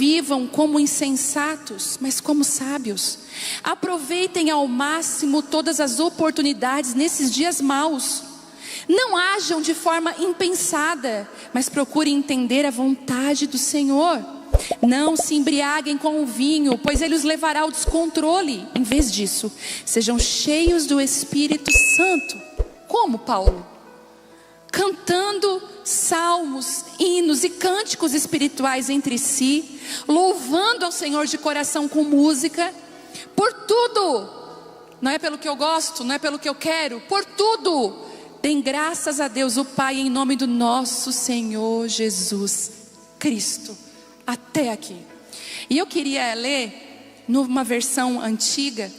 vivam como insensatos, mas como sábios. Aproveitem ao máximo todas as oportunidades nesses dias maus. Não ajam de forma impensada, mas procurem entender a vontade do Senhor. Não se embriaguem com o vinho, pois ele os levará ao descontrole. Em vez disso, sejam cheios do Espírito Santo. Como, Paulo? Cantando salmos, hinos e cânticos espirituais entre si, louvando ao Senhor de coração com música, por tudo, não é pelo que eu gosto, não é pelo que eu quero, por tudo, deem graças a Deus o Pai em nome do nosso Senhor Jesus Cristo. Até aqui. E eu queria ler numa versão antiga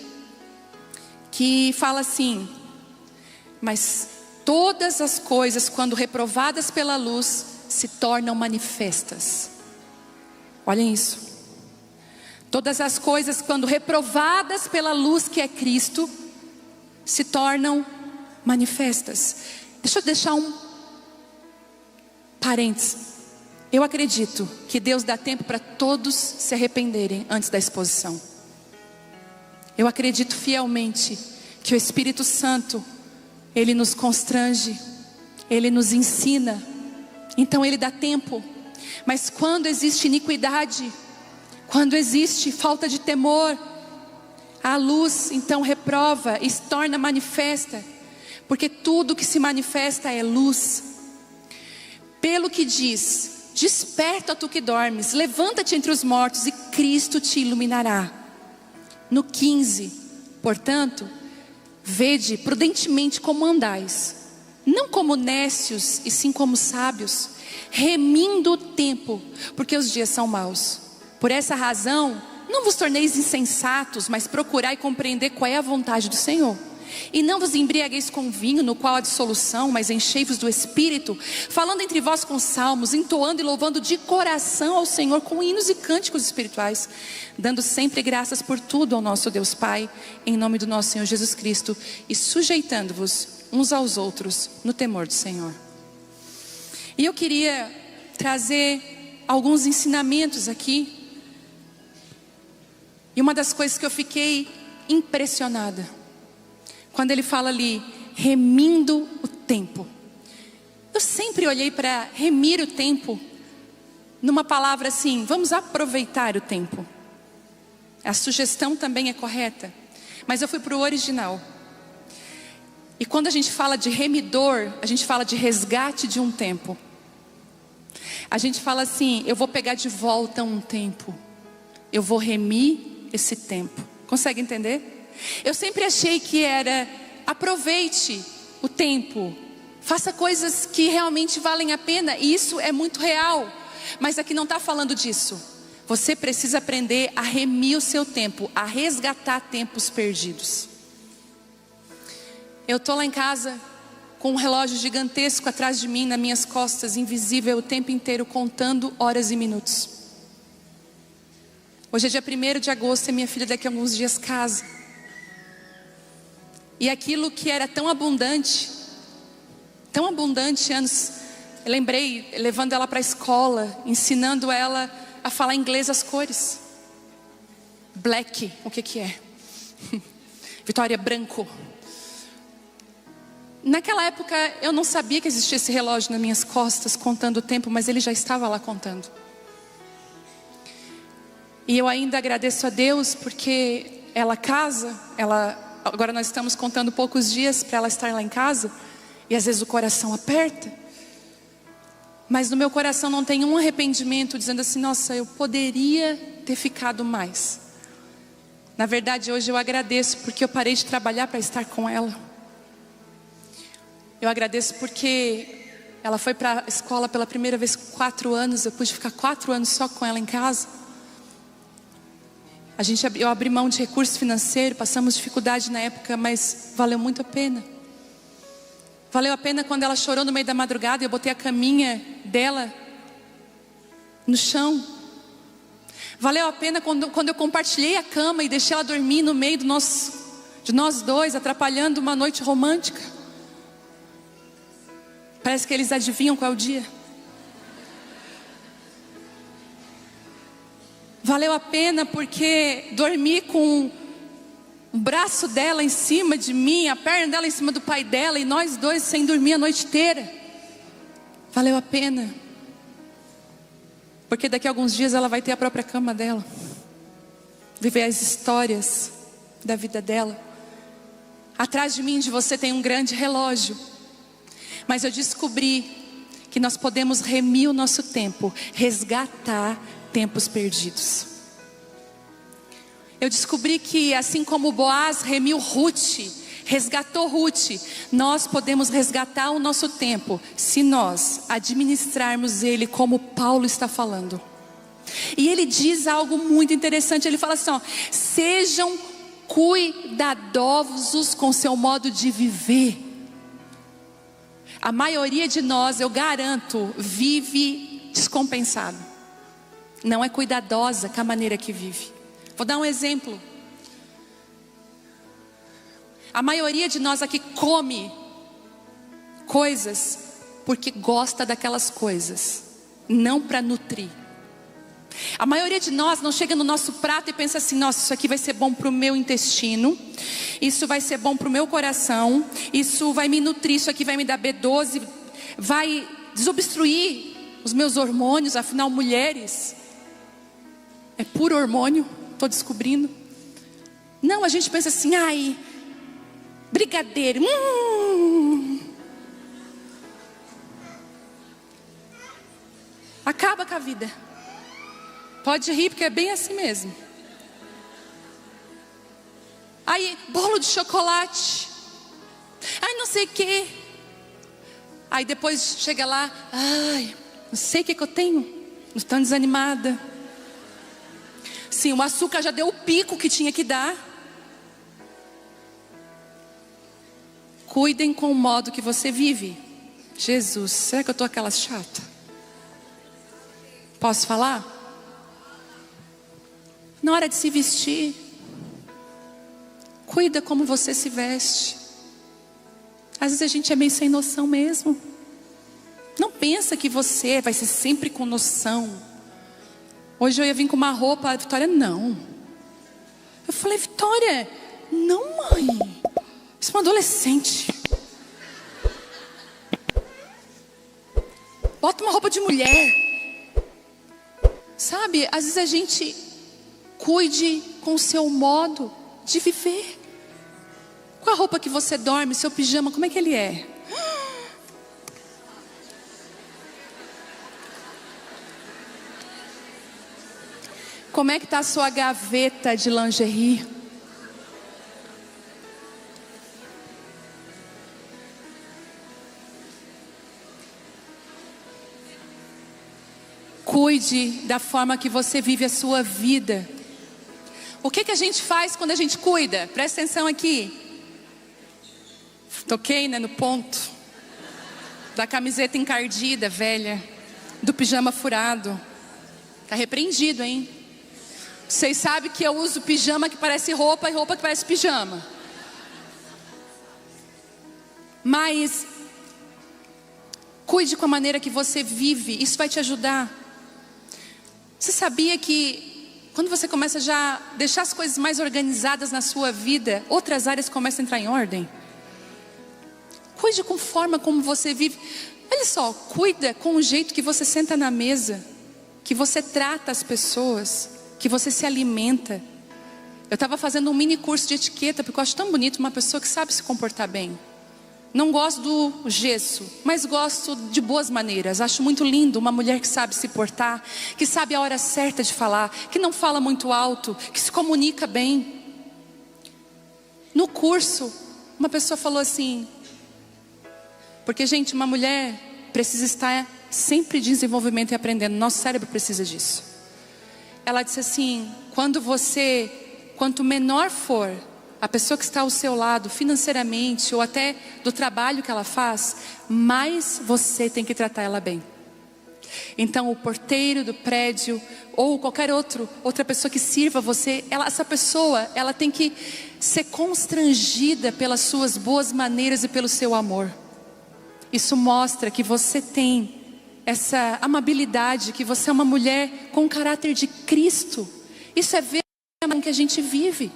que fala assim: mas todas as coisas, quando reprovadas pela luz, se tornam manifestas. Olhem isso. Todas as coisas, quando reprovadas pela luz que é Cristo, se tornam manifestas. Deixa eu deixar um parênteses. Eu acredito que Deus dá tempo para todos se arrependerem antes da exposição. Eu acredito fielmente que o Espírito Santo, Ele nos constrange, Ele nos ensina, então Ele dá tempo. Mas quando existe iniquidade, quando existe falta de temor, a luz então reprova e se torna manifesta, porque tudo que se manifesta é luz. Pelo que diz: desperta tu que dormes, levanta-te entre os mortos e Cristo te iluminará. No 15, portanto, vede prudentemente como andais, não como nécios e sim como sábios, remindo o tempo, porque os dias são maus. Por essa razão, não vos torneis insensatos, mas procurai compreender qual é a vontade do Senhor. E não vos embriagueis com vinho, no qual há dissolução, mas enchei-vos do Espírito, falando entre vós com salmos, entoando e louvando de coração ao Senhor com hinos e cânticos espirituais, dando sempre graças por tudo ao nosso Deus Pai, em nome do nosso Senhor Jesus Cristo, e sujeitando-vos uns aos outros no temor do Senhor. E eu queria trazer alguns ensinamentos aqui. E uma das coisas que eu fiquei impressionada, quando ele fala ali, remindo o tempo. Eu sempre olhei para remir o tempo numa palavra assim: vamos aproveitar o tempo. A sugestão também é correta, mas eu fui para o original. E quando a gente fala de remidor, a gente fala de resgate de um tempo. A gente fala assim: eu vou pegar de volta um tempo, eu vou remir esse tempo. Consegue entender? Eu sempre achei que era: aproveite o tempo, faça coisas que realmente valem a pena, e isso é muito real. Mas aqui não está falando disso. Você precisa aprender a remir o seu tempo, a resgatar tempos perdidos. Eu estou lá em casa com um relógio gigantesco atrás de mim, nas minhas costas, invisível o tempo inteiro, contando horas e minutos. Hoje é dia 1º de agosto e minha filha daqui a alguns dias casa. E aquilo que era tão abundante antes, eu lembrei, levando ela para a escola, ensinando ela a falar inglês as cores. Black, o que é? Vitória, branco. Naquela época eu não sabia que existia esse relógio nas minhas costas contando o tempo, mas ele já estava lá contando. E eu ainda agradeço a Deus porque ela casa, agora nós estamos contando poucos dias para ela estar lá em casa, e às vezes o coração aperta, mas no meu coração não tem um arrependimento dizendo assim: nossa, eu poderia ter ficado mais. Na verdade hoje eu agradeço porque eu parei de trabalhar para estar com ela. Eu agradeço porque ela foi para a escola pela primeira vez com 4 anos, eu pude ficar 4 anos só com ela em casa. Eu abri mão de recurso financeiro, passamos dificuldade na época, mas valeu muito a pena. Valeu a pena quando ela chorou no meio da madrugada e eu botei a caminha dela no chão. Valeu a pena quando eu compartilhei a cama e deixei ela dormir no meio de nós dois, atrapalhando uma noite romântica. Parece que eles adivinham qual é o dia. Valeu a pena porque dormi com o braço dela em cima de mim, a perna dela em cima do pai dela, e nós dois sem dormir a noite inteira. Valeu a pena. Porque daqui a alguns dias ela vai ter a própria cama dela, viver as histórias da vida dela. Atrás de mim e de você tem um grande relógio. Mas eu descobri que nós podemos remir o nosso tempo, resgatar tempos perdidos. Eu descobri que assim como Boaz remiu Ruth, resgatou Ruth, nós podemos resgatar o nosso tempo, se nós administrarmos ele como Paulo está falando. E ele diz algo muito interessante, ele fala assim, ó, sejam cuidadosos com seu modo de viver. A maioria de nós, eu garanto, vive descompensado. Não é cuidadosa com a maneira que vive. Vou dar um exemplo. A maioria de nós aqui come coisas porque gosta daquelas coisas, não para nutrir. A maioria de nós não chega no nosso prato e pensa assim, nossa, isso aqui vai ser bom para o meu intestino, isso vai ser bom para o meu coração, isso vai me nutrir, isso aqui vai me dar B12, vai desobstruir os meus hormônios. Afinal, mulheres é puro hormônio, estou descobrindo. Não, a gente pensa assim, ai, brigadeiro, acaba com a vida. Pode rir porque é bem assim mesmo. Aí, bolo de chocolate, ai, não sei o que. Aí depois chega lá, ai, não sei o que eu tenho, estou desanimada. Sim, o açúcar já deu o pico que tinha que dar. Cuidem com o modo que você vive. Jesus, será que eu estou aquela chata? Posso falar? Na hora de se vestir, cuida como você se veste. Às vezes a gente é meio sem noção mesmo. Não pensa que você vai ser sempre com noção. Hoje eu ia vir com uma roupa, a Vitória, não. Eu falei, Vitória, não, mãe. Isso é uma adolescente. Bota uma roupa de mulher. Sabe, às vezes a gente cuide com o seu modo de viver. Qual a roupa que você dorme, seu pijama, como é que ele é? Como é que está a sua gaveta de lingerie? Cuide da forma que você vive a sua vida. O que a gente faz quando a gente cuida? Presta atenção aqui. Toquei, né, no ponto. Da camiseta encardida, velha. Do pijama furado. Tá repreendido, hein? Vocês sabem que eu uso pijama que parece roupa e roupa que parece pijama. Mas cuide com a maneira que você vive. Isso vai te ajudar. Você sabia que quando você começa já a deixar as coisas mais organizadas na sua vida, outras áreas começam a entrar em ordem? Cuide com a forma como você vive. Olha só, cuida com o jeito que você senta na mesa, que você trata as pessoas, que você se alimenta. Eu estava fazendo um mini curso de etiqueta, porque eu acho tão bonito uma pessoa que sabe se comportar bem. Não gosto do gesso, mas gosto de boas maneiras. Acho muito lindo uma mulher que sabe se portar, que sabe a hora certa de falar, que não fala muito alto, que se comunica bem. No curso, uma pessoa falou assim, porque gente, uma mulher precisa estar sempre em desenvolvimento e aprendendo. Nosso cérebro precisa disso. Ela disse assim, quanto menor for a pessoa que está ao seu lado financeiramente ou até do trabalho que ela faz, mais você tem que tratar ela bem. Então o porteiro do prédio ou qualquer outra pessoa que sirva você, essa pessoa ela tem que ser constrangida pelas suas boas maneiras e pelo seu amor. Isso mostra que você tem essa amabilidade, que você é uma mulher com o caráter de Cristo. Isso é ver a que a gente vive.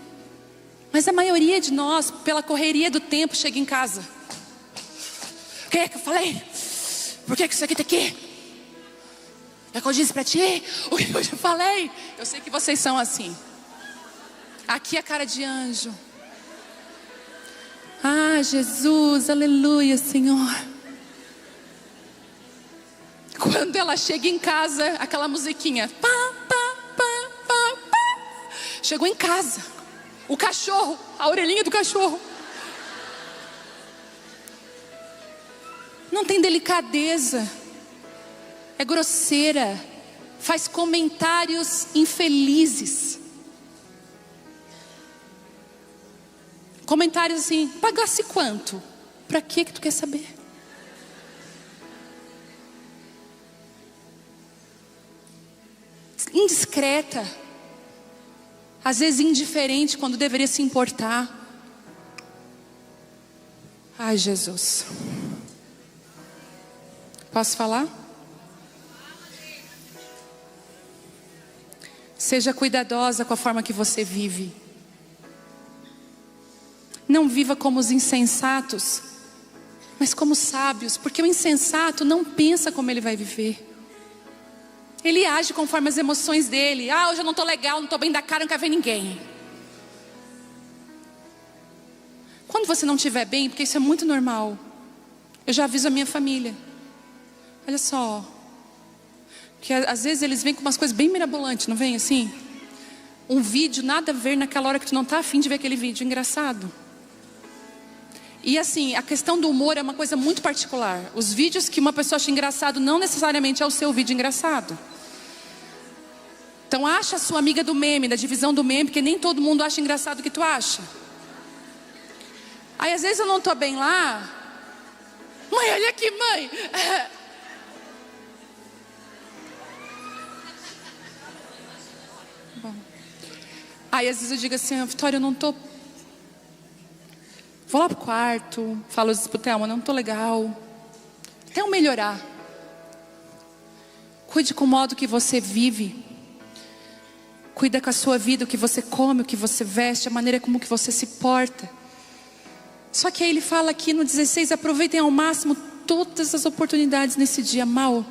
Mas a maioria de nós, pela correria do tempo, chega em casa. O que é que eu falei? Por que isso aqui está aqui? É o que eu disse para ti? O que eu te falei? Eu sei que vocês são assim. Aqui é a cara de anjo. Ah, Jesus, aleluia, Senhor. Quando ela chega em casa, aquela musiquinha. Pá, pá, pá, pá, pá. Chegou em casa. O cachorro, a orelhinha do cachorro. Não tem delicadeza. É grosseira. Faz comentários infelizes. Comentários assim: pagasse quanto? Pra que tu quer saber? Indiscreta. Às vezes indiferente quando deveria se importar. Ai, Jesus. Posso falar? Seja cuidadosa com a forma que você vive. Não viva como os insensatos, mas como sábios, porque o insensato não pensa como ele vai viver. Ele age conforme as emoções dele. Ah, hoje eu não estou legal, não estou bem da cara, não quero ver ninguém. Quando você não estiver bem, porque isso é muito normal, eu já aviso a minha família. Olha só, que às vezes eles vêm com umas coisas bem mirabolantes, não vem assim? Um vídeo nada a ver naquela hora que tu não está afim de ver aquele vídeo, engraçado. E assim, a questão do humor é uma coisa muito particular. Os vídeos que uma pessoa acha engraçado não necessariamente é o seu vídeo engraçado. Então acha a sua amiga do meme, da divisão do meme, porque nem todo mundo acha engraçado o que tu acha. Aí às vezes eu não estou bem lá. Mãe, olha aqui, mãe. Bom. Aí às vezes eu digo assim: Vitória, eu não estou... Vou lá pro quarto, falo isso pro Thelma, não estou legal. Até eu melhorar. Cuide com o modo que você vive. Cuida com a sua vida, o que você come, o que você veste, a maneira como que você se porta. Só que aí ele fala aqui no 16, aproveitem ao máximo todas as oportunidades nesse dia mau.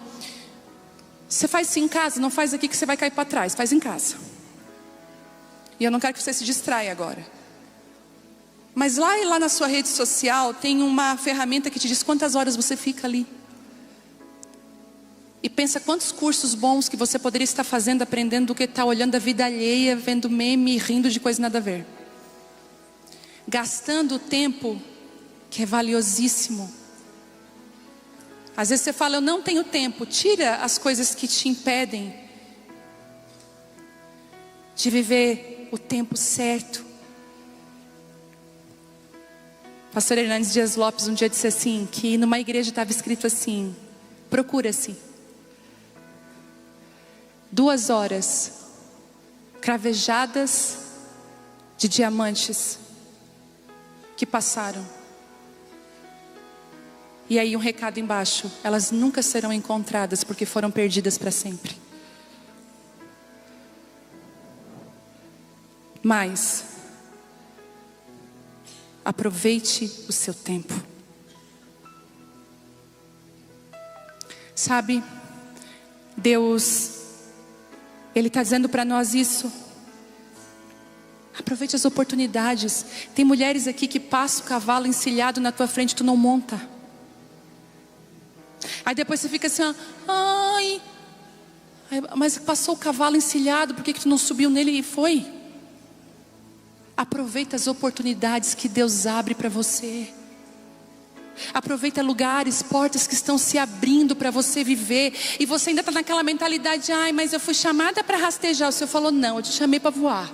Você faz isso em casa, não faz aqui que você vai cair para trás, faz em casa. E eu não quero que você se distraia agora. Mas lá na sua rede social tem uma ferramenta que te diz quantas horas você fica ali. E pensa quantos cursos bons que você poderia estar fazendo, aprendendo, do que estar olhando a vida alheia, vendo meme e rindo de coisa nada a ver. Gastando o tempo que é valiosíssimo. Às vezes você fala: eu não tenho tempo. Tira as coisas que te impedem de viver o tempo certo. Pastor Hernandes Dias Lopes um dia disse assim, que numa igreja estava escrito assim: procura-se 2 horas cravejadas de diamantes que passaram. E aí um recado embaixo: elas nunca serão encontradas porque foram perdidas para sempre. Mas aproveite o seu tempo. Sabe, Deus, Ele está dizendo para nós isso. Aproveite as oportunidades. Tem mulheres aqui que passam o cavalo encilhado na tua frente, tu não monta. Aí depois você fica assim: ai, mas passou o cavalo encilhado, por que tu não subiu nele e foi? Aproveita as oportunidades que Deus abre para você. Aproveita lugares, portas que estão se abrindo para você viver. E você ainda está naquela mentalidade: ai, mas eu fui chamada para rastejar. O Senhor falou: não, eu te chamei para voar.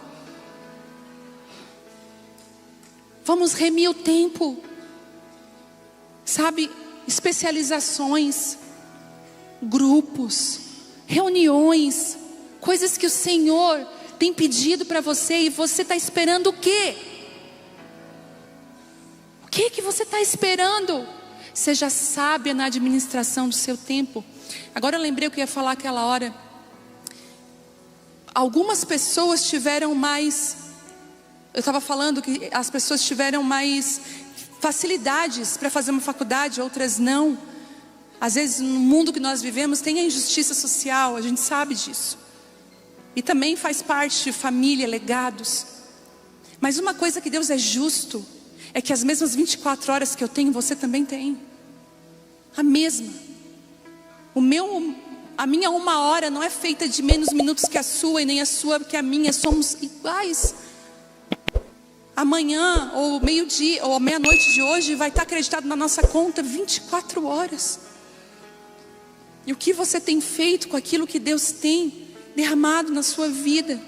Vamos remir o tempo. Sabe, especializações, grupos, reuniões, coisas que o Senhor tem pedido para você, e você está esperando o quê? O que você está esperando? Seja sábia na administração do seu tempo. Agora eu lembrei o que eu ia falar aquela hora. Algumas pessoas tiveram mais... Eu estava falando que as pessoas tiveram mais facilidades para fazer uma faculdade, outras não. Às vezes no mundo que nós vivemos tem a injustiça social, a gente sabe disso. E também faz parte de família, legados. Mas uma coisa que Deus é justo, é que as mesmas 24 horas que eu tenho, você também tem. A mesma. A minha 1 hora não é feita de menos minutos que a sua, e nem a sua que a minha, somos iguais. Amanhã, ou meio-dia, ou meia-noite de hoje, vai estar acreditado na nossa conta 24 horas. E o que você tem feito com aquilo que Deus tem derramado na sua vida?